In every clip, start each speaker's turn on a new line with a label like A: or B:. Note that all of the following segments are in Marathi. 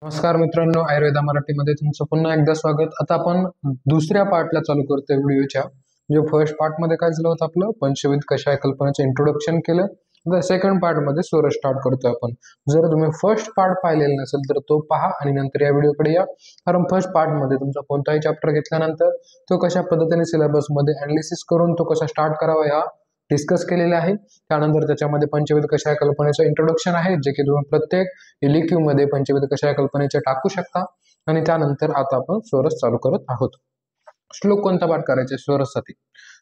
A: नमस्कार मित्रांनो, आयुर्वेदा मराठीमध्ये तुमचं पुन्हा एकदा स्वागत। आता आपण दुसऱ्या पार्टला चालू करतोय व्हिडिओच्या। जो फर्स्ट पार्ट मध्ये काय झालं होतं, आपलं पंचविध कषाय कल्पनेचं इंट्रोडक्शन केलं। आता सेकंड पार्ट मध्ये सोरस स्टार्ट करतोय आपण। जर तुम्ही फर्स्ट पार्ट पाहिलेला नसेल तर तो पहा आणि नंतर या व्हिडिओकडे या, कारण फर्स्ट पार्ट मध्ये तुमचा कोणताही चॅप्टर घेतल्यानंतर तो कशा पद्धतीने सिलेबस मध्ये अनालिसिस करून तो कसा स्टार्ट करावा या डिस्कस केलेले आहे। त्यानंतर त्याच्यामध्ये पंचविध कषाय कल्पनेचं इंट्रोडक्शन आहे, जे की तुम्ही प्रत्येक इलेक्टिव्ह मध्ये पंचविध कषाय कल्पनेचे टाकू शकता। आणि त्यानंतर आता आपण सोरस चालू करत आहोत। श्लोक कोणता पाठ करायचे सोरससाठी?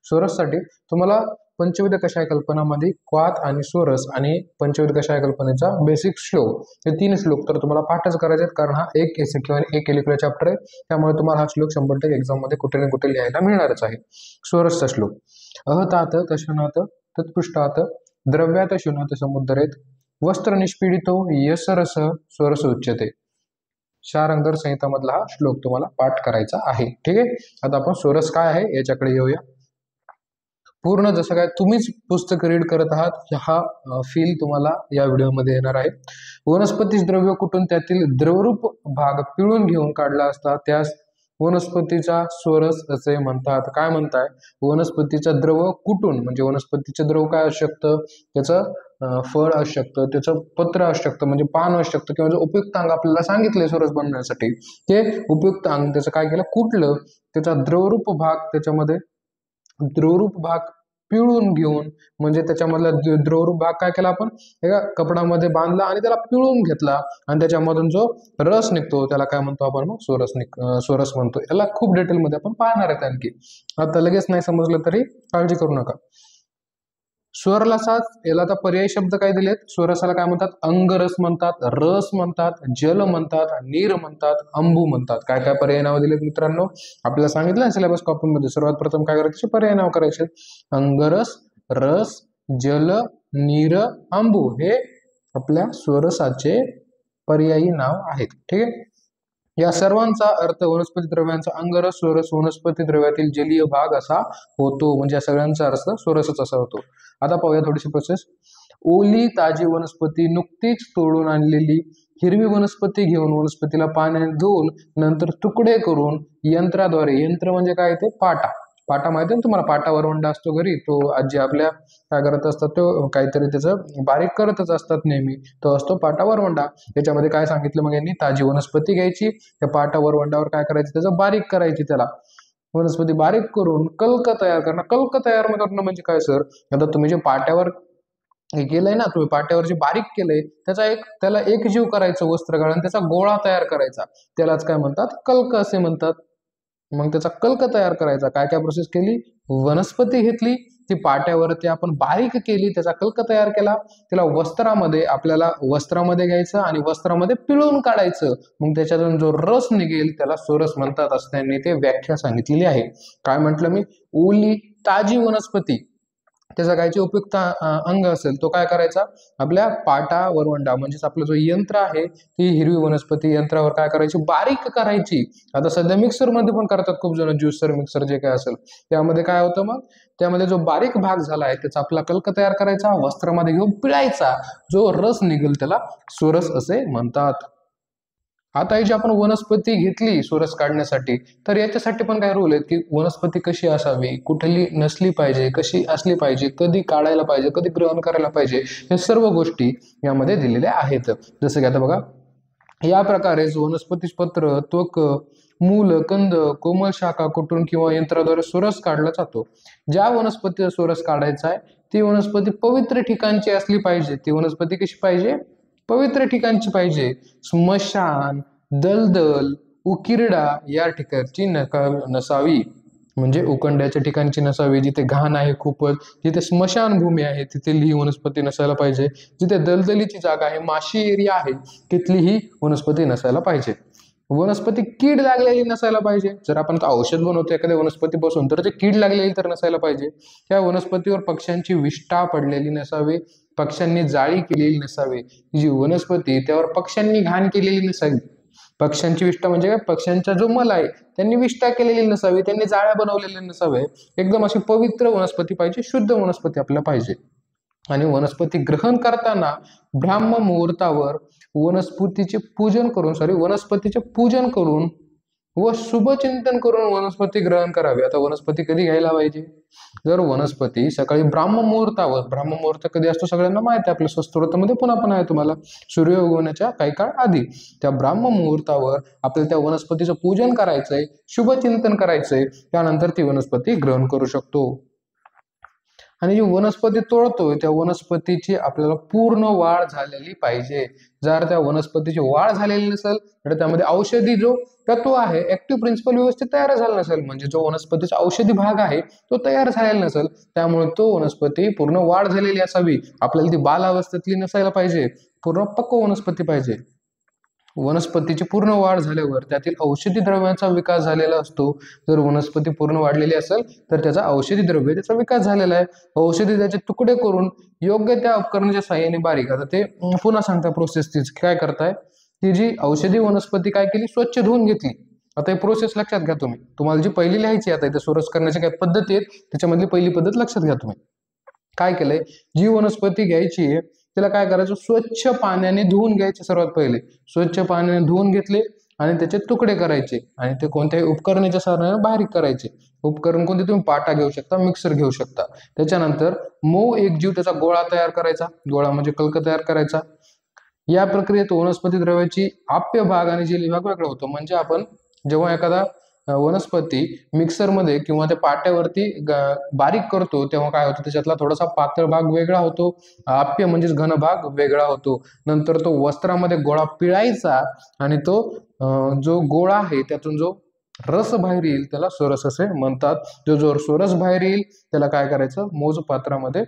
A: सोरससाठी तुम्हाला पंचविध कषाय कल्पनामध्ये क्वाथ आणि सोरस आणि पंचविध कषाय कल्पनेचा बेसिक श्लोक, हे तीन श्लोक तर तुम्हाला पाठच करायचे आहेत, कारण हा एक एसएक्यू आणि एक एलिक्युलर चॅप्टर आहे। त्यामुळे तुम्हाला हा श्लोक 100% एक्झाम मध्ये कुठे ना कुठे लिहायला मिळणारच आहे। सोरसचा श्लोक: अहतात तशनात तत्पृष्ठात द्रव्यात शुनात समुद्रेत वस्त्र निष्पीडितो यसरस सोरस उच्यते। शारंगधर संहिता मधला हा श्लोक तुम्हाला पाठ करायचा आहे। ठीक आहे, आता आपण सोरस काय आहे याच्याकडे येऊया। पूर्ण जसं काय तुम्हीच पुस्तक रीड करत आहात हा फील तुम्हाला या व्हिडिओमध्ये येणार आहे। वनस्पती द्रव्य कुठून त्यातील द्रवरूप भाग पिळून घेऊन काढला असता त्यास वनस्पतीचा सोरस असे म्हणतात। काय म्हणताय? वनस्पतीचा द्रव कुठून, म्हणजे वनस्पतीचे द्रव काय असू शकतं, त्याचं फळ असू शकतं, त्याचं पत्र असू शकतं, म्हणजे पान असू शकतं, किंवा जो उपयुक्त अंग आपल्याला सांगितले सोरस बनवण्यासाठी ते उपयुक्त अंग त्याचं काय केलं, कुठलं, त्याचा द्रवरूप भाग, त्याच्यामध्ये द्रवरूप भाग पिळून घेऊन, म्हणजे त्याच्यामधला द्रवरूप भाग काय केला आपण एका कपडामध्ये बांधला आणि त्याला पिळून घेतला आणि त्याच्यामधून जो रस निघतो त्याला काय म्हणतो आपण? मग सोरस म्हणतो। याला खूप डिटेल मध्ये आपण पाहणार आहेत आणखी। आता लगेच नाही समजलं तरी काळजी करू नका। स्वररसास याला आता पर्यायी शब्द काय दिलेत? स्वरसाला काय म्हणतात? अंगरस म्हणतात, रस म्हणतात, जल म्हणतात, नीर म्हणतात, अंबू म्हणतात। काय काय पर्याय नाव दिलेत मित्रांनो? आपल्याला सांगितलं सिलेबस कॉपी मध्ये सर्वात प्रथम काय करायचे? पर्याय नाव करायचे। अंगरस, रस, जल, नीर, अंबू हे आपल्या स्वरसाचे पर्यायी नाव आहेत। ठीक आहे, या सर्वांचा अर्थ वनस्पती द्रव्यांचा अंगरस सोरस वनस्पती द्रव्यातील जलीय भाग असा होतो। म्हणजे या सगळ्यांचा अर्थ सोरसच असा होतो। आता पाहूया थोडीशी प्रोसेस। ओली ताजी वनस्पती नुकतीच तोडून आणलेली हिरवी वनस्पती घेऊन वनस्पतीला पाण्याने धुवून नंतर तुकडे करून यंत्राद्वारे, यंत्र म्हणजे काय ते पाटा, पाटा माहिती आहे तुम्हाला, पाटा वरवंडा असतो घरी, तो आजी आपल्या काय करत असतात, तो काहीतरी त्याचं बारीक करतच असतात नेहमी, तो असतो पाटा वरवंडा। त्याच्यामध्ये काय सांगितलं मग यांनी? ताजी वनस्पती घ्यायची, त्या पाटा वरवंडावर काय करायचं, त्याचं बारीक करायची, त्याला वनस्पती बारीक करून कल्क तयार करणं। कल्क तयार करणं म्हणजे काय सर? आता तुम्ही जे पाट्यावर हे केलंय ना, तुम्ही पाट्यावर जे बारीक केलंय त्याला एक जीव करायचं वस्त्र गाळून त्याचा गोळा तयार करायचा, त्यालाच काय म्हणतात? कल्क असे म्हणतात। मग त्याचा कल्क तयार करायचा, काय काय प्रोसेस केली? वनस्पती घेतली, ती पाट्यावरती आपण बारीक केली, त्याचा कल्क तयार केला, त्याला आपल्याला वस्त्रामध्ये घ्यायचं आणि वस्त्रामध्ये पिळून काढायचं, मग त्याच्यातून जो रस निघेल त्याला सोरस म्हणतात असं त्यांनी ते व्याख्या सांगितलेली आहे। काय म्हटलं मी? ओली ताजी वनस्पती, त्याचा काय उपयुक्त अंग असेल तो काय करायचा? आपल्या पाटा वरवंडा म्हणजेच आपलं जो यंत्र आहे, ती हिरवी वनस्पती यंत्रावर काय करायची? बारीक करायची। आता सध्या मिक्सर मध्ये पण करतात खूप जण, ज्युसर मिक्सर जे काय असेल त्यामध्ये काय होतं, मग त्यामध्ये जो बारीक भाग झाला आहे त्याचा आपला कल्क तयार करायचा, वस्त्रामध्ये घेऊन पिळायचा, जो रस निघेल त्याला सोरस असे म्हणतात। आता ही जी आपण वनस्पती घेतली सोरस काढण्यासाठी, तर याच्यासाठी पण काय रूल आहेत की वनस्पती कशी असावी, कुठली नसली पाहिजे, कशी असली पाहिजे, कधी काढायला पाहिजे, कधी ग्रहण करायला पाहिजे, हे सर्व गोष्टी यामध्ये दिलेल्या आहेत। जसं की आता बघा, या प्रकारे वनस्पती पत्र, त्वक, मूल, कंद, कोमल शाखा कुटून किंवा यंत्राद्वारे सोरस काढला जातो। ज्या वनस्पतीचा सोरस काढायचा आहे ती वनस्पती पवित्र ठिकाणची असली पाहिजे। ती वनस्पती कशी पाहिजे? पवित्र ठिकाणची पाहिजे। स्मशान, दलदल, उकिरडा या ठिकाणची नसावी, म्हणजे उकंड्याच्या ठिकाणची नसावी। जिथे घाण आहे खूपच, जिथे स्मशानभूमी आहे तिथे ही वनस्पती नसायला पाहिजे। जिथे दलदलीची जागा आहे, माशी एरिया आहे, तिथली ही वनस्पती नसायला पाहिजे। वनस्पती कीड लागलेली नसायला पाहिजे। जर आपण औषध बनवतो एखाद्या वनस्पतीपासून तर ते कीड लागलेली तर नसायला पाहिजे। त्या वनस्पतीवर पक्ष्यांची विष्ठा पडलेली नसावी, पक्ष्यांनी जाळी केलेली नसावी। जी वनस्पती त्यावर पक्ष्यांनी घाण केलेली नसावी। पक्ष्यांची विष्ठा म्हणजे काय? पक्ष्यांचा जो मल आहे त्यांनी विष्ठा केलेली नसावी, त्यांनी जाळ्या बनवलेल्या नसावे। एकदम अशी पवित्र वनस्पती पाहिजे, शुद्ध वनस्पती आपल्याला पाहिजे। आणि वनस्पती ग्रहण करताना ब्राह्म मुहूर्तावर वनस्पतीचे पूजन करून व शुभचिंतन करून वनस्पती ग्रहण करावी. आता वनस्पती कधी घ्यायला पाहिजे? जर वनस्पती सकाळी ब्राह्ममुहूर्त कधी असतो सगळ्यांना माहिती आहे, आपल्या स्तोत्रामध्ये पुन्हा पण आहे तुम्हाला, सूर्य उगवण्याच्या काही काळ आधी त्या ब्राह्ममुहूर्तावर आपल्याला त्या वनस्पतीचं पूजन करायचंय, शुभचिंतन करायचंय, त्यानंतर ती वनस्पती ग्रहण करू शकतो. आणि जी वनस्पती तोडतोय त्या वनस्पतीची आपल्याला पूर्ण वाढ झालेली पाहिजे. जर त्या वनस्पतीची वाढ झालेली नसेल तर त्यामध्ये औषधी जो तत्व आहे, ऍक्टिव्ह प्रिन्सिपल व्यवस्थित तयार झाला नसेल, म्हणजे जो वनस्पतीचा औषधी भाग आहे तो तयार झालेला नसेल, त्यामुळे तो वनस्पती पूर्ण वाढ झालेली असावी. आपल्याला ती बालावस्थेतली नसायला पाहिजे, पूर्ण पक्व वनस्पती पाहिजे. वनस्पतीची पूर्ण वाढ झाल्यावर त्यातील औषधी द्रव्यांचा विकास झालेला असतो. जर वनस्पती पूर्ण वाढलेली असेल तर त्याचा औषधी द्रव्य त्याचा विकास झालेला आहे. औषधी त्याचे तुकडे करून योग्य त्या उपकरणाच्या साहाय्याने बारीक, आता ते पुन्हा सांगता प्रोसेस तीच काय करताय, ती जी औषधी वनस्पती काय केली, स्वच्छ धुवून घेतली. आता ही प्रोसेस लक्षात घ्या तुम्ही, तुम्हाला जी पहिली लिहायची आता इथे सोरस करण्याच्या काही पद्धती आहेत त्याच्यामधली पहिली पद्धत लक्षात घ्या तुम्ही. काय केलंय, जी वनस्पती घ्यायची आहे त्याला काय करायचं, स्वच्छ पाण्याने धुवून घ्यायचे. सर्वात पहिले स्वच्छ पाण्याने धुवून घेतले आणि त्याचे तुकडे करायचे आणि ते कोणत्याही उपकरणाच्या सहाय्याने बारीक करायचे. उपकरण कोणते, तुम्ही पाटा घेऊ शकता, मिक्सर घेऊ शकता. त्याच्यानंतर मऊ एकजीव त्याचा गोळा तयार करायचा, गोळा म्हणजे कल्क तयार करायचा. या प्रक्रियेत वनस्पती द्रव्याची आप्य भाग आणि जेली भाग वेगळा होतो. म्हणजे आपण जेव्हा एखादा वनस्पती मिक्सरमध्ये किंवा त्या पाट्यावरती बारीक करतो तेव्हा काय होतं, त्याच्यातला थोडासा पातळ भाग वेगळा होतो, आप्य म्हणजेच घन भाग वेगळा होतो. नंतर तो वस्त्रामध्ये गोळा पिळायचा आणि तो जो गोळा आहे त्यातून जो रस बाहेर येईल त्याला सोरस असे म्हणतात. जो सोरस बाहेर येईल त्याला काय करायचं, मोज पात्रामध्ये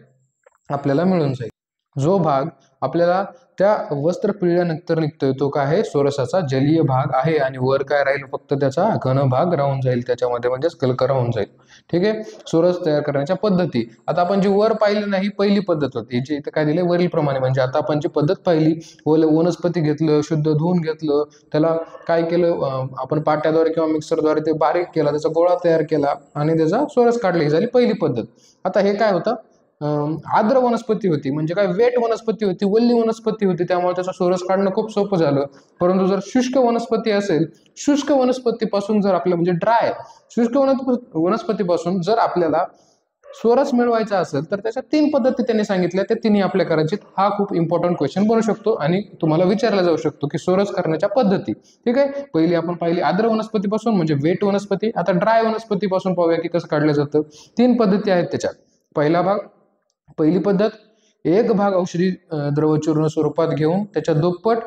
A: आपल्याला मिळून जाईल. जो भाग आपल्याला त्या वस्त्र पिळल्यानंतर निघतोय तो काय आहे, सोरसाचा जलीय भाग आहे. आणि वर काय राहील, फक्त त्याचा घन भाग राहून जाईल त्याच्यामध्ये, म्हणजेच कल्क राहून जाईल. ठीक आहे, सोरस तयार करण्याच्या पद्धती. आता आपण जी वर पाहिली नाही पहिली पद्धत होती, जी इथे काय दिले वरील प्रमाणे. म्हणजे आता आपण जी पद्धत पाहिली, वनस्पती घेतलं, शुद्ध धुवून घेतलं, त्याला काय केलं, आपण पाट्याद्वारे किंवा मिक्सरद्वारे ते बारीक केला, त्याचा गोळा तयार केला आणि त्याचा सोरस काढली, ही झाली पहिली पद्धत. आता हे काय होतं, आर्द्र वनस्पती होती, म्हणजे काय वेट वनस्पती होती, वल्ली वनस्पती होती, त्यामुळे त्याचा सोरस काढणं खूप सोपं झालं. परंतु जर शुष्क वनस्पती असेल, शुष्क वनस्पतीपासून जर आपलं म्हणजे ड्राय शुष्क वनस्पतीपासून जर आपल्याला सोरस मिळवायचा असेल तर त्याच्या 3 पद्धती त्यांनी सांगितल्या, त्या तिन्ही आपल्या करायचे. हा खूप इम्पॉर्टंट क्वेश्चन बनू शकतो आणि तुम्हाला विचारला जाऊ शकतो की सोरस करण्याच्या पद्धती. ठीक आहे, पहिली आपण पाहिली आर्द्र वनस्पतीपासून म्हणजे वेट वनस्पती. आता ड्राय वनस्पतीपासून पाहूया की कसं काढलं जातं. 3 पद्धती आहेत त्याच्यात. पहिली पद्धत, एक भाग औषधी द्रवचूर्ण स्वरूपात घेऊन त्याच्या दुप्पट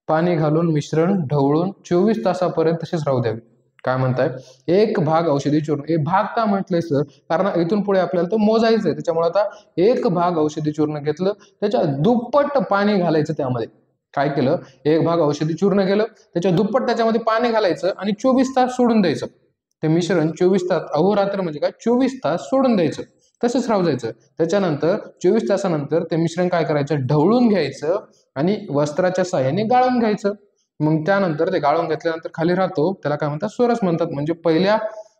A: पाणी घालून मिश्रण ढवळून 24 तासापर्यंत तसेच राहू द्यावे. काय म्हणताय, एक भाग औषधी चूर्ण. हे भाग का म्हटलंय सर, कारण इथून पुढे आपल्याला तो मोजायचं आहे. त्याच्यामुळे आता एक भाग औषधी चूर्ण घेतलं, त्याच्या दुप्पट पाणी घालायचं त्यामध्ये. काय केलं, एक भाग औषधी चूर्ण गेलं, त्याच्या दुप्पट त्याच्यामध्ये पाणी घालायचं आणि 24 तास सोडून द्यायचं. ते मिश्रण 24 तास, अहोरात्र म्हणजे काय, 24 तास सोडून द्यायचं, तसंच राहू द्यायचं. त्याच्यानंतर 24 तासानंतर ते मिश्रण काय करायचं, ढवळून घ्यायचं आणि वस्त्राच्या साहाय्याने गाळून घ्यायचं. मग त्यानंतर ते गाळून घेतल्यानंतर खाली राहतो त्याला काय म्हणतात, सोरस म्हणतात. म्हणजे पहिल्या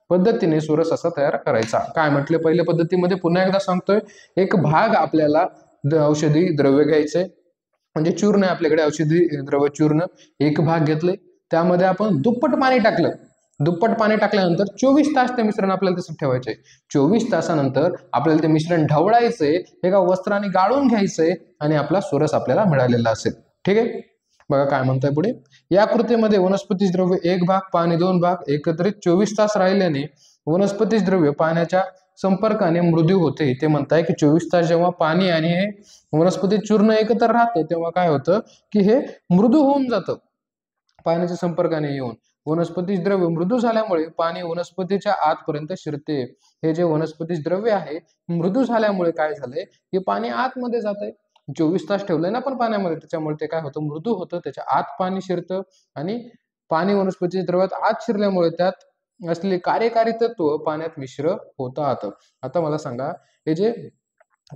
A: पद्धतीने सोरस असा तयार करायचा. काय म्हटले पहिल्या पद्धतीमध्ये, पुन्हा एकदा सांगतोय, एक भाग आपल्याला औषधी द्रव्य घ्यायचे, म्हणजे चूर्ण आहे आपल्याकडे, औषधी द्रव्य चूर्ण. एक भाग घेतले, त्यामध्ये आपण दुप्पट पाणी टाकलं. दुप्पट पाणी टाकल्यानंतर 24 तास ते मिश्रण आपल्याला तसं ठेवायचंय. 24 तासानंतर आपल्याला ते मिश्रण ढवळायचंय, एका वस्त्राने गाळून घ्यायचंय आणि आपला सोरस आपल्याला मिळालेला असेल. ठीक आहे, बघा काय म्हणताय पुढे. या कृतीमध्ये वनस्पती द्रव्य एक भाग, पाणी 2 भाग एकत्रित 24 तास राहिल्याने वनस्पती द्रव्य पाण्याच्या संपर्काने मृदू होते. ते म्हणताय की 24 तास जेव्हा पाणी आणि हे वनस्पती चूर्ण एकत्र राहतं तेव्हा काय होतं की हे मृदू होऊन जातं पाण्याच्या संपर्काने येऊन. वनस्पती द्रव्य मृदू झाल्यामुळे पाणी वनस्पतीच्या आतपर्यंत शिरते. हे जे वनस्पती द्रव्य आहे मृदू झाल्यामुळे काय झालंय, हे पाणी आतमध्ये जात आहे. 24 तास ठेवलंय ना पण पाण्यामध्ये, त्याच्यामुळे ते काय होतं, मृदू होतं, त्याच्या आत पाणी शिरतं आणि पाणी वनस्पती द्रव्यात आत शिरल्यामुळे त्यात असलेले कार्यकारी तत्व पाण्यात मिश्र होतात. आता मला सांगा, हे जे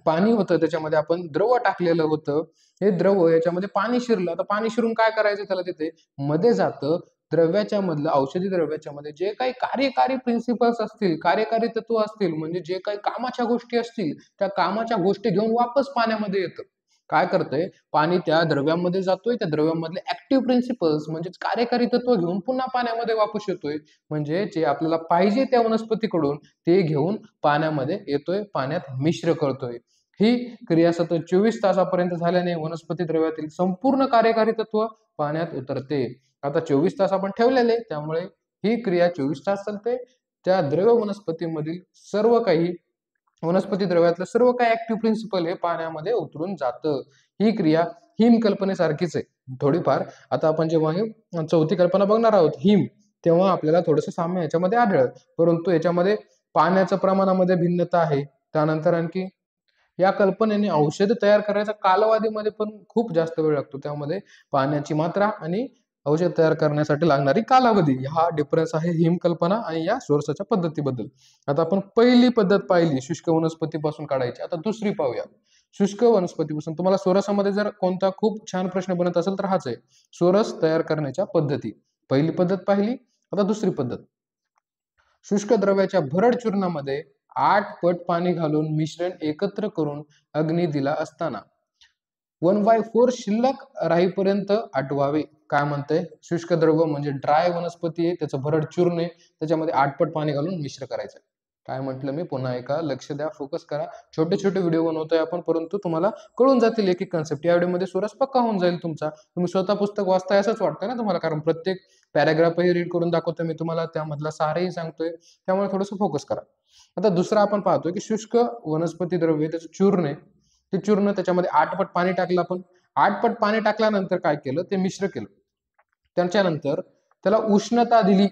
A: पाणी होतं त्याच्यामध्ये आपण द्रव टाकलेलं होतं, हे द्रव याच्यामध्ये पाणी शिरलं. आता पाणी शिरून काय करायचं, त्याला तिथे मध्ये जातं द्रव्याच्या मधलं, औषधी द्रव्याच्या मध्ये जे काही कार्यकारी प्रिन्सिपल्स असतील, कार्यकारी तत्व असतील, म्हणजे जे काही कामाच्या गोष्टी असतील, त्या कामाच्या गोष्टी घेऊन वापस पाण्यामध्ये येतं. काय करतंय, पाणी त्या द्रव्यामध्ये जातोय, त्या द्रव्यामधले ऍक्टिव्ह प्रिन्सिपल्स म्हणजेच कार्यकारी तत्व घेऊन पुन्हा पाण्यामध्ये वापस येतोय. म्हणजे जे आपल्याला पाहिजे त्या वनस्पतीकडून ते घेऊन पाण्यामध्ये येतोय, पाण्यात मिश्र करतोय. ही क्रिया सतत 24 तासापर्यंत झाल्याने वनस्पती द्रव्यातील संपूर्ण कार्यकारी तत्व पाण्यात उतरते. आता 24 तास आपण ठेवलेले, त्यामुळे ही क्रिया 24 तास चालते. त्या द्रव्य वनस्पतीमधील सर्व काही वनस्पती द्रव्यातलं सर्व काही ऍक्टिव्ह प्रिन्सिपल हे पाण्यामध्ये उतरून जातं. ही क्रिया हिम कल्पनेसारखीच आहे थोडीफार. आता आपण जेव्हा ही चौथी कल्पना बघणार आहोत हिम, तेव्हा आपल्याला थोडंसं साम्य याच्यामध्ये आढळलं, परंतु याच्यामध्ये पाण्याच्या प्रमाणामध्ये भिन्नता आहे. त्यानंतर आणखी या कल्पनेने औषध तयार करायच्या कालावधीमध्ये पण खूप जास्त वेळ लागतो. त्यामध्ये पाण्याची मात्रा आणि औषध तयार करण्यासाठी लागणारी कालावधी हा डिफरन्स आहे हिम कल्पना आणि या सोर्सच्या पद्धतीबद्दल. आता आपण पहिली पद्धत पाहिली शुष्क वनस्पतीपासून काढायची. आता दुसरी पाहूया. शुष्क वनस्पतीपासून तुम्हाला सोरसामध्ये जर कोणता खूप छान प्रश्न बनत असेल तर हाच आहे. सोरस तयार करण्याच्या पद्धती. पहिली पद्धत पाहिली, आता दुसरी पद्धत. शुष्क द्रव्याच्या भरड चूर्णामध्ये 8 पट पाणी घालून मिश्रण एकत्र करून अग्नी दिला असताना 1/4 शिल्लक राहीपर्यंत आटवावे. काय म्हणतंय, शुष्क द्रव्य म्हणजे ड्राय वनस्पती आहे, त्याचं भरड चूर्ण आहे, त्याच्यामध्ये 8 पट पाणी घालून मिश्र करायचं. काय म्हटलं मी, पुन्हा एका लक्ष द्या, फोकस करा. छोटे छोटे व्हिडिओ बनवतोय आपण, परंतु तुम्हाला कळून जातील एक एक कन्सेप्ट. या व्हिडिओमध्ये सोरस पक्का होऊन जाईल तुमचा. तुम्ही स्वतः पुस्तक वाचताय असंच वाटतंय ना तुम्हाला, कारण प्रत्येक पॅराग्राफही रीड करून दाखवतोय मी तुम्हाला, त्यामधला सारही सांगतोय, त्यामुळे थोडंसं फोकस करा. आता दुसरा आपण पाहतोय की शुष्क वनस्पती द्रव्य त्याचं चूर्ण आहे, ते चूर्ण त्याच्यामध्ये 8 पट पाणी टाकलं आपण. 8 पट पाणी टाकल्यानंतर काय केलं, ते मिश्र केलं. त्याच्यानंतर त्याला उष्णता दिली,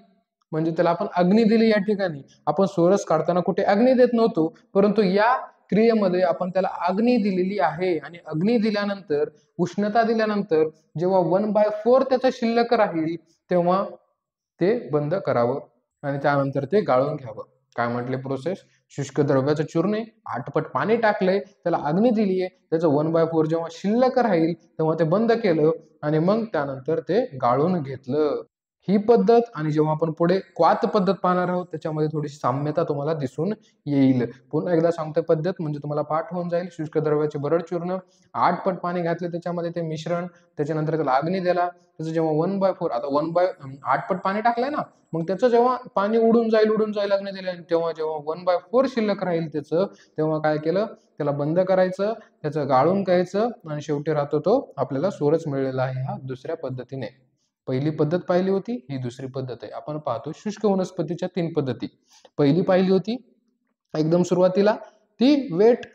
A: म्हणजे त्याला आपण अग्नी दिली. या ठिकाणी आपण सोरस काढताना कुठे अग्नी देत नव्हतो, परंतु या क्रियेमध्ये आपण त्याला अग्नी दिलेली आहे. आणि अग्नी दिल्यानंतर, उष्णता दिल्यानंतर जेव्हा 1/4 त्याचं शिल्लक राहील तेव्हा ते बंद करावं आणि त्यानंतर ते गाळून घ्यावं. काय म्हटले प्रोसेस, शुष्क द्रव्याचं चूर्ण 8 पट पाणी टाकलंय, त्याला अग्नी दिलीये, त्याचं 1/4 जेव्हा शिल्लक राहील तेव्हा ते बंद केलं आणि मग त्यानंतर ते गाळून घेतलं. ही पद्धत आणि जेव्हा आपण पुढे क्वाथ पद्धत पाहणार आहोत त्याच्यामध्ये थोडीशी साम्यता तुम्हाला दिसून येईल. पुन्हा एकदा सांगतोय पद्धत, म्हणजे तुम्हाला पाठ होऊन जाईल. शुष्क द्रव्याचे भरड चूर्ण, 8 पट पाणी घातले त्याच्यामध्ये ते मिश्रण, त्याच्यानंतर त्याला अग्नी दिला, त्याचं जेव्हा 1/4, आता 8 पट पाणी टाकलंय ना, मग त्याचं जेव्हा पाणी उडून जाईल अग्नी दिल्याने, तेव्हा जेव्हा 1/4 शिल्लक राहील त्याचं, तेव्हा काय केलं, त्याला बंद करायचं, त्याचं गाळून घ्यायचं आणि शेवटी राहतो तो आपल्याला सोरस मिळलेला आहे ह्या दुसऱ्या पद्धतीने. पहिली पद्धत पाहिली होती, ही दुसरी पद्धत आहे. आपण पाहतो शुष्क वनस्पतीच्या 3 पद्धती. पहिली पाहिली होती एकदम सुरुवातीला, ती वेट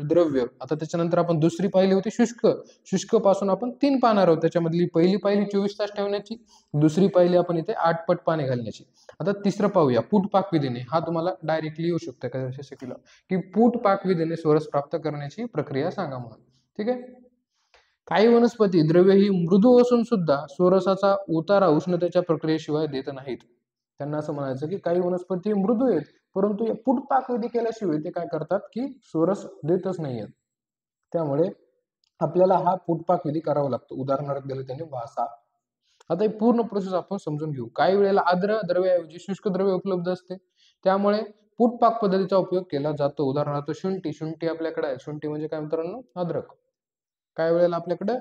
A: द्रव्य. आता त्याच्यानंतर आपण दुसरी पाहिली होती शुष्क. शुष्क पासून आपण 3 पाहणार आहोत. त्याच्यामधली पहिली पाहिली 24 तास ठेवण्याची, दुसरी पाहिली आपण इथे 8 पट पाणी घालण्याची. आता तिसरं पाहूया, पूट पाकविधीने. हा तुम्हाला डायरेक्टली येऊ शकतो का शिकलं की पूट पाकविधीने सोरस प्राप्त करण्याची प्रक्रिया सांगा म्हणून. ठीक आहे. काही वनस्पती द्रव्य ही मृदू असून सुद्धा सोरसाचा उतारा उष्णतेच्या प्रक्रियेशिवाय देत नाहीत. त्यांना असं म्हणायचं की काही वनस्पती मृदू आहेत, परंतु या पुटपाकविधी केल्याशिवाय ते काय करतात की सोरस देतच नाहीयेत. त्यामुळे आपल्याला हा पुटपाक विधी करावा लागतो. उदाहरणार्थ दिलं त्यांनी वासा. आता ही पूर्ण प्रोसेस आपण समजून घेऊ. काही वेळेला आर्द्र द्रव्याऐवजी शुष्क द्रव्य उपलब्ध असते, त्यामुळे पुटपाक पद्धतीचा उपयोग केला जातो. उदाहरणार्थ शुंठी. शुंठी आपल्याकडे आहे. शुंठी म्हणजे काय मित्रांनो, अद्रक. काही वेळेला आपल्याकडे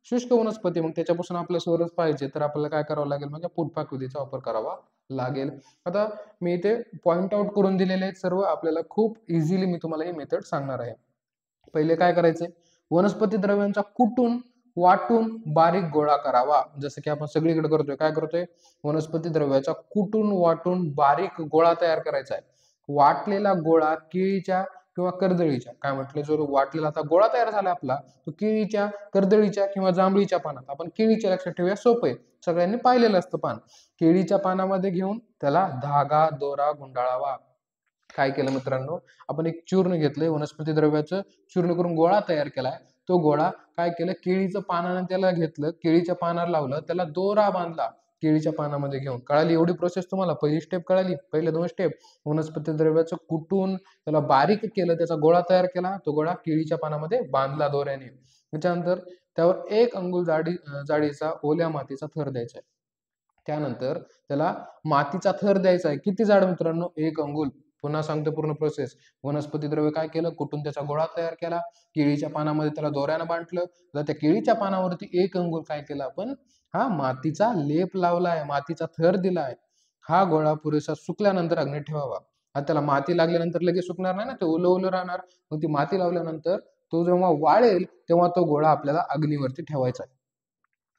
A: शुष्क वनस्पती, मग त्याच्यापासून आपलं सोरस पाहिजे तर आपल्याला काय करावं लागेल, म्हणजे पुटपाक विधीचा वापर करावा लागेल. आता मी इथे पॉइंट आउट करून दिलेले आहेत सर्व, आपल्याला खूप इझिली मी तुम्हाला ही मेथड सांगणार आहे. पहिले काय करायचे, वनस्पती द्रव्यांचा कुटून वाटून बारीक गोळा करावा. जसं की आपण सगळीकडे करतोय. काय करतोय, वनस्पती द्रव्याचा कुटून वाटून बारीक गोळा तयार करायचा आहे. वाटलेला गोळा केळीच्या किंवा कर्दळीच्या, काय म्हटलं, जो वाटलेला आता गोळा तयार झाला आपला, तो केळीच्या, कर्दळीच्या किंवा जांभळीच्या पानात, आपण केळीच्या लक्षात ठेवूया, सोपं आहे, सगळ्यांनी पाहिलेलं असतं पान. केळीच्या पानामध्ये घेऊन त्याला धागा दोरा गुंडाळावा. काय केलं मित्रांनो, आपण एक चूर्ण घेतलंय, वनस्पती द्रव्याचं चूर्ण करून गोळा तयार केलाय. तो गोळा काय केलं, केळीचं पानानं त्याला घेतलं, केळीच्या पानाला लावलं, त्याला दोरा बांधला केळीच्या पानामध्ये घेऊन. कळाली एवढी प्रोसेस तुम्हाला, पहिली स्टेप कळाली, पहिले 2 स्टेप. वनस्पती द्रव्याचं कुटून त्याला बारीक केलं, त्याचा गोळा तयार केला, तो गोळा केळीच्या पानामध्ये बांधला दोऱ्याने. त्याच्यानंतर त्यावर 1 अंगुल जाडीचा ओल्या मातीचा थर द्यायचा आहे. त्यानंतर त्याला मातीचा थर द्यायचा आहे. किती जाड मित्रांनो, 1 अंगुल. पुन्हा सांगतो पूर्ण प्रोसेस. वनस्पती द्रव्य काय केलं, कुठून त्याचा गोळा तयार केला, केळीच्या पानामध्ये त्याला दोऱ्यानं बांधलं, तर त्या केळीच्या पानावरती 1 अंगुल काय केला आपण, हा मातीचा लेप लावलाय, मातीचा थर दिलाय. हा गोळा पुरेसा सुकल्यानंतर अग्नीत ठेवावा. आता त्याला माती लागल्यानंतर लगेच सुकणार नाही ना, ते ओलं ओलं राहणार. मग ती माती लावल्यानंतर तो जेव्हा वाळेल तेव्हा तो गोळा आपल्याला अग्नीवरती ठेवायचा आहे.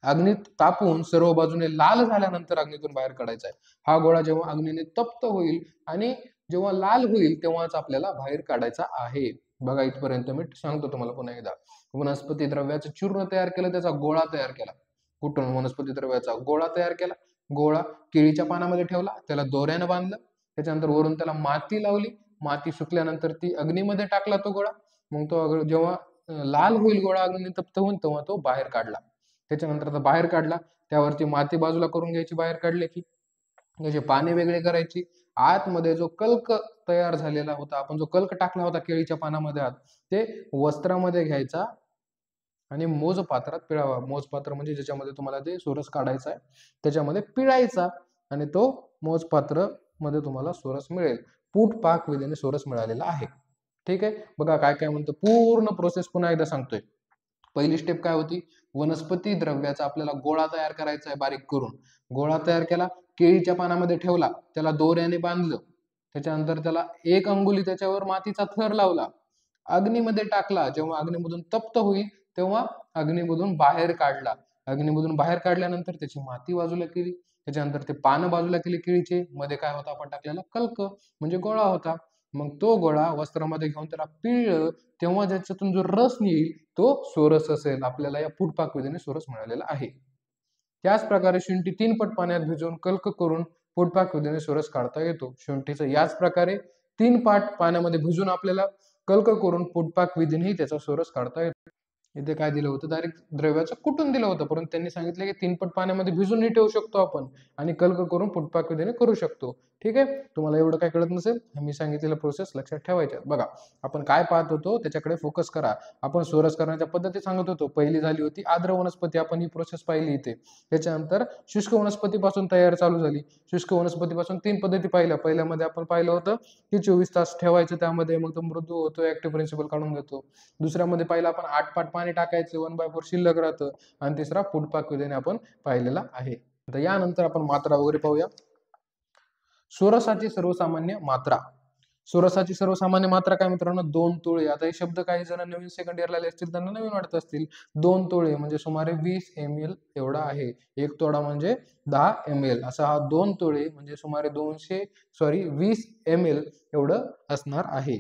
A: अग्नीत तापून सर्व बाजूने लाल झाल्यानंतर अग्नीतून बाहेर काढायचा आहे. हा गोळा जेव्हा अग्नीने तप्त होईल आणि जेव्हा लाल होईल तेव्हाच आपल्याला बाहेर काढायचा आहे. बघा इथपर्यंत मी सांगतो तुम्हाला पुन्हा एकदा. वनस्पती द्रव्याचं चूर्ण तयार केलं, त्याचा गोळा तयार केला. कुठून, वनस्पती द्रव्याचा गोळा तयार केला. गोळा केळीच्या पानामध्ये ठेवला, त्याला दोऱ्यानं बांधलं, त्याच्यानंतर वरून त्याला माती लावली. माती सुकल्यानंतर ती अग्नीमध्ये टाकला तो गोळा. मग तो जेव्हा लाल होईल गोळा अग्नी तप्त होऊन, तेव्हा तो बाहेर काढला. त्याच्यानंतर आता बाहेर काढला, त्यावरती माती बाजूला करून घ्यायची. बाहेर काढले की त्याचे पाने वेगळे करायची. आतमध्ये जो कल्क तयार झालेला होता, आपण जो कल्क टाकला होता केळीच्या पानामध्ये आत, ते वस्त्रामध्ये घ्यायचा आणि मोजपात्रात पिळावा. मोजपात्र म्हणजे ज्याच्यामध्ये तुम्हाला ते सोरस काढायचा आहे त्याच्यामध्ये पिळायचा आणि तो मोजपात्र मध्ये तुम्हाला सोरस मिळेल. पूट पाक विधीने सोरस मिळालेला आहे. ठीक आहे, बघा काय काय म्हणतो, पूर्ण प्रोसेस पुन्हा एकदा सांगतोय. पहिली स्टेप काय होती, वनस्पती द्रव्याचा आपल्याला गोळा तयार करायचा आहे बारीक करून. गोळा तयार केला, केळीच्या पानामध्ये ठेवला, त्याला दोऱ्याने बांधलं, त्याच्यानंतर त्याला 1 अंगुली त्याच्यावर मातीचा थर लावला, अग्नीमध्ये टाकला. जेव्हा अग्नीमधून तप्त होईल तेव्हा अग्नीमधून बाहेर काढला. अग्नीमधून बाहेर काढल्यानंतर त्याची माती बाजूला केली, त्याच्यानंतर ते पानं बाजूला केली केळीचे. मध्ये काय होता आपण टाकलेला, कल्क म्हणजे गोळा होता. मग तो गोळा वस्त्रामध्ये घेऊन त्याला पिळलं, तेव्हा ज्याच्यातून जो रस येईल तो सोरस असेल. आपल्याला या पूटपाक विधीने सोरस मिळालेला आहे. त्याच प्रकारे शुंठी 3 पट पाण्यात भिजवून कल्क करून पूटपाक विधीने सोरस काढता येतो. शुंठीचं याच प्रकारे 3 पाट पाण्यामध्ये भिजून आपल्याला कल्क करून पूटपाक विधीनेही त्याचा सोरस काढता येतो. इथे काय दिलं होतं, डायरेक्ट द्रव्याचं कुटून दिलं होतं, परंतु त्यांनी सांगितलं की 3 पट पाण्यामध्ये भिजूनही ठेवू शकतो आपण आणि कल्क करून पूटपाक विधीने करू शकतो. ठीक आहे, तुम्हाला एवढं काय कळत नसेल, मी सांगितलेलं प्रोसेस लक्षात ठेवायच्या. बघा आपण काय पाहत होतो त्याच्याकडे फोकस करा. आपण सोरस करण्याच्या पद्धती सांगत होतो. पहिली झाली होती आर्द्र वनस्पती, आपण ही प्रोसेस पाहिली इथे. त्याच्यानंतर शुष्क वनस्पतीपासून तयार चालू झाली. शुष्क वनस्पतीपासून 3 पद्धती पाहिल्या. पहिल्यामध्ये आपण पाहिलं होतं की 24 तास ठेवायचं त्यामध्ये, मग तो मृदू होतो, ऍक्टिव्ह प्रिन्सिपल काढून घेतो. दुसऱ्यामध्ये पाहिलं आपण 8 पाट पाणी टाकायचं, 1/4 शिल्लक राहतं. आणि तिसरा पूटपाक विधीने आपण पाहिलेला आहे. आता यानंतर आपण मात्रा वगैरे पाहूया. सोरसाची सर्वसामान्य मात्रा. सोरसाची सर्वसामान्य मात्रा काय मित्रांनो, 2 तोळे. आता हे शब्द काही जण नवीन सेकंड इयरला आले असतील त्यांना नवीन वाटत असतील. 2 तोळे म्हणजे सुमारे 20 ml एवढा आहे. 1 तोडा म्हणजे 10 ml, असा हा 2 तोळे म्हणजे सुमारे 20 ml एवढं असणार आहे.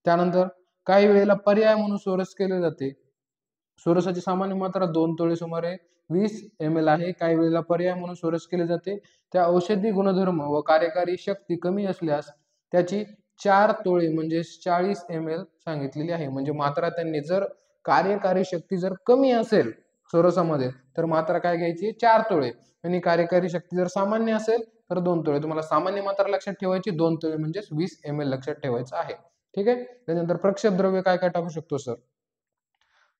A: त्यानंतर काही वेळेला पर्याय म्हणून सोरस केले जाते. सोरसाची सामान्य मात्रा 2 तोळे सुमारे 20 ml आहे. काही वेळेला पर्याय म्हणून सोरस केले जाते. त्या औषधी गुणधर्म व कार्यकारी शक्ती कमी असल्यास त्याची 4 तोळे म्हणजे 40 ml सांगितलेली आहे. म्हणजे मात्रा त्यांनी जर कार्यकारी शक्ती जर कमी असेल सोरसामध्ये तर मात्रा काय घ्यायची, 4 तोळे. आणि कार्यकारी शक्ती जर सामान्य असेल तर 2 तोळे. तुम्हाला सामान्य मात्रा लक्षात ठेवायची, 2 तोळे म्हणजे 20 ml लक्षात ठेवायचं आहे. ठीक आहे, त्यानंतर प्रक्षेप द्रव्य काय काय टाकू शकतो सर.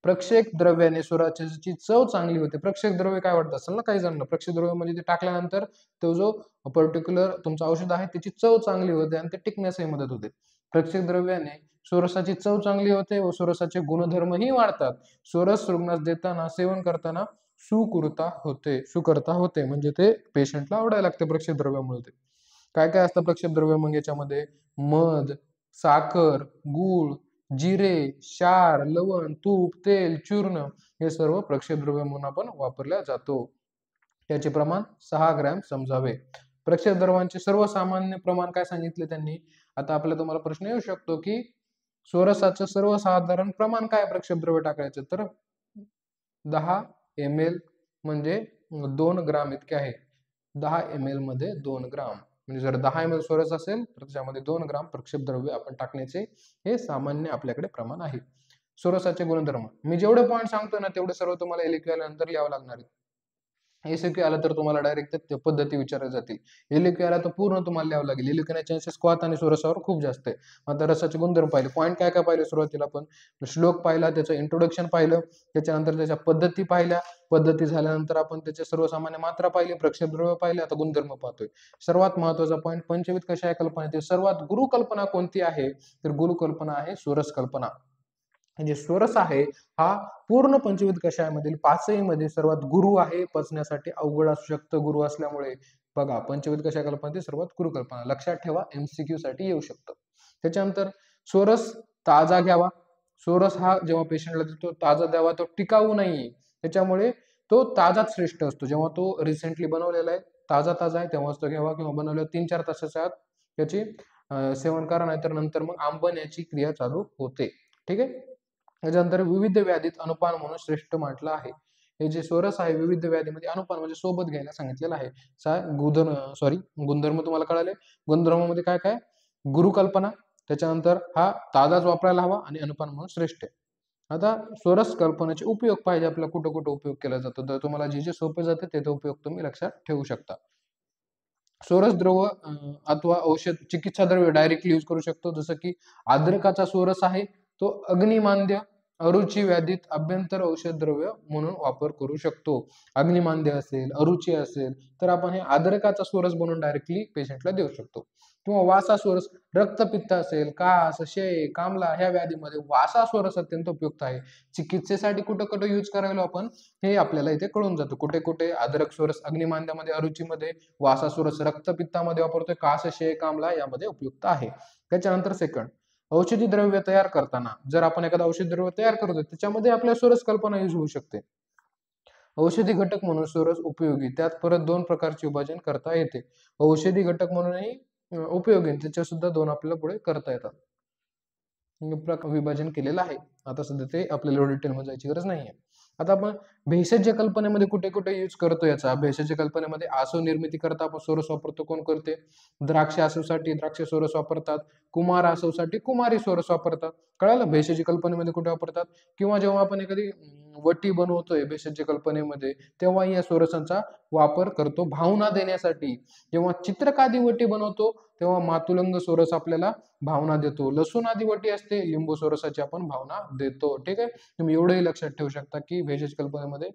A: प्रक्षेप द्रव्याने सोराची चव चांगली होते. प्रक्षेप द्रव्य काय वाटत असेल ना काही जणांना, प्रक्षेप द्रव्य म्हणजे ते टाकल्यानंतर तो जो पर्टिक्युलर तुमचं औषध आहे त्याची चव चांगली होते आणि ते टिकण्यासही मदत होते. प्रक्षेप द्रव्याने सोरसाची चव चांगली होते व सोरसाचे गुणधर्मही वाढतात. सोरस रुग्णास देताना सेवन करताना सुकरता होते म्हणजे ते पेशंटला आवडायला लागते प्रक्षेप द्रव्यामुळे. ते काय काय असतं प्रक्षेप द्रव्य मग याच्यामध्ये, मध, साखर, गूळ, जिरे, क्षार, लवण, तूप, तेल, चूर्ण हे सर्व प्रक्षेप द्रव्य म्हणून आपण वापरल्या जातो. त्याचे प्रमाण 6 ग्रॅम समजावे. प्रक्षेप द्रव्यांचे सर्वसामान्य प्रमाण काय सांगितले त्यांनी. आता आपल्याला तुम्हाला प्रश्न येऊ शकतो की सोरसाचं सर्वसाधारण प्रमाण काय प्रक्षेप द्रव्य टाकायचं, तर 10 ml म्हणजे 2 ग्राम इतके आहे. 10 ml मध्ये 2 ग्राम म्हणजे जर 10 ml सोरस असेल तर त्याच्यामध्ये 2 ग्राम प्रक्षेप द्रव्य आपण टाकण्याचे हे सामान्य आपल्याकडे प्रमाण आहे. सोरसाचे गुणधर्म मी जेवढे पॉईंट सांगतो ना तेवढे सर्व तुम्हाला LQ नंतर लिहावं लागणार आहे. एसक्यू आला तर तुम्हाला डायरेक्ट त्या पद्धती विचारल्या जातील. एलक्यू आला तर पूर्ण तुम्हाला लिहावं लागेल. एलक्यू चान्सेस क्वाथ आणि सोरसावर खूप जास्त आहे. आता रसाचे गुणधर्म पाहिले, पॉईंट काय काय पाहिले सुरुवातीला आपण, श्लोक पाहिला, त्याचं इंट्रोडक्शन पाहिलं, त्याच्यानंतर त्याच्या पद्धती पाहिल्या, पद्धती झाल्यानंतर आपण त्याचे सर्वसामान्य मात्रा पाहिली, प्रक्षेपद्रव्य पाहिले, आता गुणधर्म पाहतोय. सर्वात महत्वाचा पॉईंट पंचविध कशा आहे कल्पना, ते सर्वात गुरु कल्पना कोणती आहे, तर गुरु कल्पना आहे सोरस कल्पना. म्हणजे सोरस आहे हा पूर्ण पंचविध कषायामधील पाचही मध्ये सर्वात गुरु आहे, पचण्यासाठी अवघड असू शकतं गुरु असल्यामुळे. बघा, पंचविध कषाय कल्पना ती सर्वात गुरु कल्पना, लक्षात ठेवा, एमसीक्यू साठी येऊ शकतं. त्याच्यानंतर सोरस ताजा घ्यावा. सोरस हा जेव्हा पेशंटला देतो ताजा द्यावा, तो टिकाऊ नाहीये, त्याच्यामुळे तो ताजाच श्रेष्ठ असतो. जेव्हा तो रिसेंटली बनवलेला आहे, ताजा ताजा आहे, तेव्हाच तो घ्यावा, किंवा बनवलेला 3-4 तासाच्या आत त्याची सेवन करा, नाहीतर नंतर मग आंबण्याची क्रिया चालू होते. ठीक आहे. त्याच्यानंतर विविध व्याधीत अनुपान म्हणून श्रेष्ठ म्हटलं आहे. हे जे सोरस आहे विविध व्याधीमध्ये अनुपान म्हणजे सोबत घ्यायला सांगितलेलं आहे. गुणधर्म तुम्हाला कळाले. गुणधर्मामध्ये काय काय, गुरुकल्पना, त्याच्यानंतर हा ताजाच वापरायला हवा, आणि अनुपान म्हणून श्रेष्ठ आहे. आता सोरस कल्पनेचे उपयोग पाहिजे आपल्याला, कुठं कुठं उपयोग केला जातो, तर तुम्हाला जे जे सोपे जाते ते उपयोग तुम्ही लक्षात ठेवू शकता. सोरस द्रव अथवा औषध चिकित्सा द्रव्य डायरेक्टली यूज करू शकतो, जसं की अद्रकाचा सोरस आहे तो अग्निमांद्य अरुची व्याधीत अभ्यंतर औषध द्रव्य म्हणून वापर करू शकतो. अग्निमांद्य असेल, अरुची असेल, तर आपण हे अद्रकाचा सोरस बनवून डायरेक्टली पेशंटला देऊ शकतो. किंवा वासा सोरस, रक्तपित्त असेल, कास, क्षय, कामला ह्या व्याधीमध्ये वासा सोरस अत्यंत उपयुक्त आहे. चिकित्सेसाठी कुठं कुठं यूज करायला आपण हे आपल्याला इथे कळून जातं. कुठे कुठे अद्रक सोरस अग्निमांद्यामध्ये, अरुचीमध्ये, वासासुरस रक्तपित्तामध्ये वापरतोय, कास, क्षय, कामला यामध्ये उपयुक्त आहे. त्याच्यानंतर सेकंड, औषधी द्रव्य तयार करताना जर आपण एखादं औषधी द्रव्य तयार करतोय त्याच्यामध्ये आपल्या सोरस कल्पना यूज होऊ शकते. औषधी घटक म्हणून सोरस उपयोगी, त्यात परत 2 प्रकारचे विभाजन करता येते. औषधी घटक म्हणूनही उपयोगी, त्याच्या सुद्धा 2 आपल्याला पुढे करता येतात. विभाजन केलेलं आहे. आता सध्या ते आपल्याला एवढं डिटेलमध्ये जायची गरज नाहीये. आता आपण भेषज कल्पनेमध्ये कुठे कुठे यूज करतो याचा, भेषज कल्पनेमध्ये आसव निर्मिती करता आपण सोरस वापरतो. कोण करते? द्राक्ष आसवसाठी द्राक्ष सोरस वापरतात, कुमार आसवसाठी कुमारी सोरस वापरतात. कळालं? भेषज कल्पनेमध्ये कुठे वापरतात, किंवा जेव्हा आपण एखादी वटी बनवतोय भेषज कल्पनेमध्ये, तेव्हा या सोरसांचा वापर करतो भावना देण्यासाठी. जेव्हा चित्रकादी वटी बनवतो तेव्हा मातुलंग सोरस आपल्याला भावना देतो. लसूण आदी वटी असते, लिंबू सोरसाची आपण भावना देतो. ठीक आहे. तुम्ही एवढंही लक्षात ठेवू शकता की भेषज कल्पनेमध्ये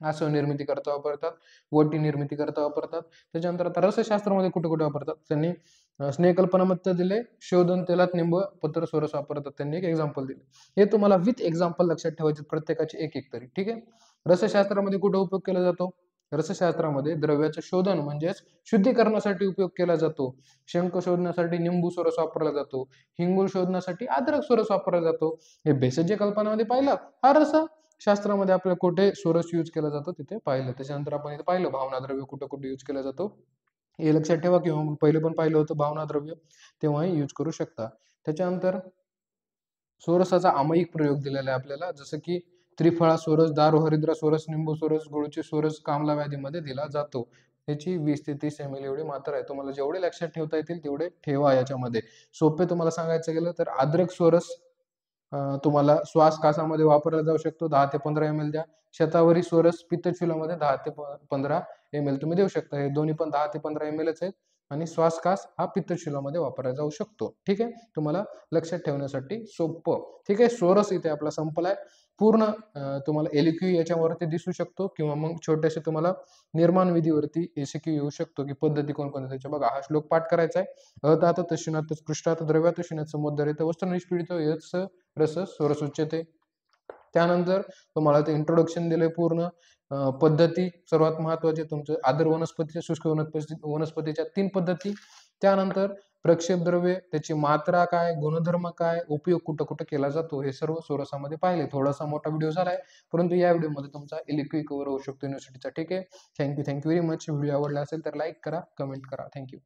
A: आसव निर्मिती करता वापरतात, वटी निर्मिती करता वापरतात. त्याच्यानंतर आता रसशास्त्रामध्ये कुठे कुठे वापरतात, त्यांनी स्नेह कल्पनामध्ये दिले, शोधन तेलात निंब पत्र सोरस वापरतात, त्यांनी एक एक्झाम्पल दिले. हे तुम्हाला विथ एक्झाम्पल लक्षात ठेवायचे, प्रत्येकाचे एक एक तरी. ठीक आहे. रसशास्त्रामध्ये कुठे उपयोग केला जातो, रसशास्त्रामध्ये द्रव्याचं शोधन म्हणजेच शुद्धीकरणासाठी उपयोग केला जातो. शंख शोधण्यासाठी निंबू सोरस वापरला जातो. हिंगूळ शोधण्यासाठी अद्रक सोरस वापरला जातो. हे भेषज कल्पनामध्ये पाहिलं. हा रस शास्त्रामध्ये आपल्याला कुठे सोरस यूज केला जातो तिथे पाहिलं. त्याच्यानंतर आपण इथे पाहिलं भावना द्रव्य कुठं कुठे यूज केला जातो हे लक्षात ठेवा, किंवा पहिले पण पाहिलं होतं भावना द्रव्य, तेव्हाही यूज करू शकता. त्याच्यानंतर सोरसाचा आमयिक प्रयोग दिलेला आहे आपल्याला, जसं की त्रिफळा सोरस, दारू हरिद्रा सोरस, निंबू सोरस, गुळची सोरस कामला व्याधीमध्ये दिला जातो. त्याची 20 ते 30 ml एवढी मात्रा आहे. तुम्हाला जेवढे लक्षात ठेवता येतील तेवढे ठेवा याच्यामध्ये. सोपे तुम्हाला सांगायचं गेलं तर अद्रक सोरस तुम्हाला श्वास कासामध्ये वापरला जाऊ शकतो, 10 ते 15 ml द्या. शतावरी सोरस पित्तशूलामध्ये 10 ते 15 ml तुम्ही देऊ शकता. हे दोन्ही पण 10 ते 15 ml आहेत, आणि श्वास कास हा पित्तशूलामध्ये वापरला जाऊ शकतो. ठीक आहे. तुम्हाला लक्षात ठेवण्यासाठी सोपं. ठीक आहे. सोरस इथे आपला संपलाय. पूर्ण तुम्हाला एलक्यू याच्यावरती दिसू शकतो, किंवा मग छोट्याशा तुम्हाला निर्माण विधीवरती एसीक्यू येऊ शकतो, की पद्धती कोणकोणत्या त्याच्या. बघा, हा श्लोक पाठ करायचा आहे. अतात तस्युनात पृष्ठात द्रव्यात शुन्यात समुद्र वस्त्र निष्पीडित यत्स रस सोरस उच्यते. त्यानंतर तुम्हाला ते इंट्रोडक्शन दिलंय पूर्ण. पद्धती सर्वात महत्वाचे तुमचं आदर वनस्पतीच्या, शुष्क वनस्पतीच्या 3 पद्धती. त्यानंतर प्रक्षेप द्रव्य, त्याची मात्रा काय, गुणधर्म काय, उपयोग कुठं कुठं केला जातो, हे सर्व सोरसामध्ये पाहिले. थोडासा मोठा व्हिडिओ झालाय, परंतु या व्हिडिओमध्ये तुमचा एलक्यू कव्हर होऊ शकतो युनिव्हर्सिटीचा. ठीक आहे. Thank you very much. व्हिडिओ आवडला असेल तर लाईक करा, कमेंट करा. थँक्यू.